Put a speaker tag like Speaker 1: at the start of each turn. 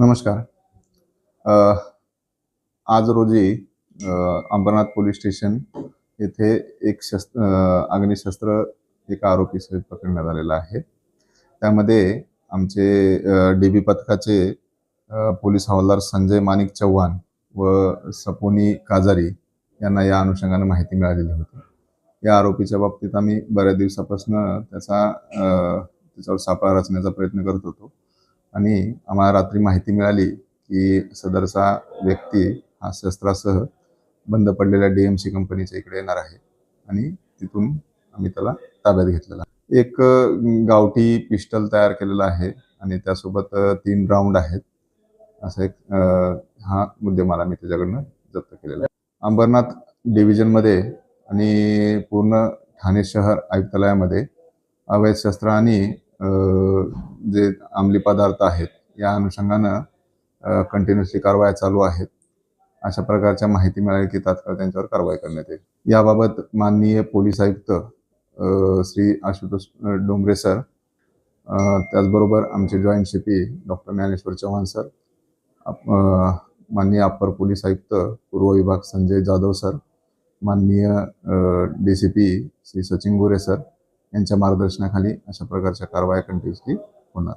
Speaker 1: नमस्कार. अ, आज रोजी अंबरनाथ पोलीस स्टेशन येथे एक अग्निशस्त्र एका आरोपीसह पकडण्यात आलेला आहे. त्यामध्ये आमचे डी-बी पथकाचे पोलीस हवालदार संजय माणिक चव्हाण व सपोनी काजारी यांना या अनुषंगाने माहिती मिळालेली होती. या आरोपीच्या बाबतीत आम्ही बऱ्याच दिवसापासून त्याच्यावर सापळा रचण्याचा प्रयत्न करत होतो आणि आम्हाला रात्री माहिती मिळाली की सदरचा व्यक्ती हा शस्त्रासह बंद पडलेल्या डी-एम-सी कंपनीच्या इकडे येणार आहे आणि तिथून आम्ही त्याला ताब्यात घेतलेला आहे. एक गावठी पिस्टल तयार केलेला आहे आणि त्यासोबत 3 राऊंड आहेत. असा एक हा मुद्देमाल आम्ही त्याच्याकडनं जप्त केलेला आहे. अंबरनाथ डिव्हिजनमध्ये आणि पूर्ण ठाणे शहर आयुक्तालयामध्ये अवैध शस्त्र आणि जे अंमली पदार्थ आहेत या अनुषंगानं कंटिन्युअसली कारवाया चालू आहेत. अशा प्रकारच्या माहिती मिळाली की तात्काळ त्यांच्यावर कारवाई करण्यात येईल. याबाबत माननीय पोलीस आयुक्त श्री आशुतोष डोंगरे सर, त्याचबरोबर आमचे joint CP doctor Dnyaneshwar Chavan sir, माननीय अप्पर पोलीस आयुक्त पूर्व विभाग संजय जाधव सर, माननीय डी-सी-पी श्री सचिन गोरे सर यांच्या मार्गदर्शनाखाली अशा प्रकारच्या कारवाया कंटिन्युअसली होणार.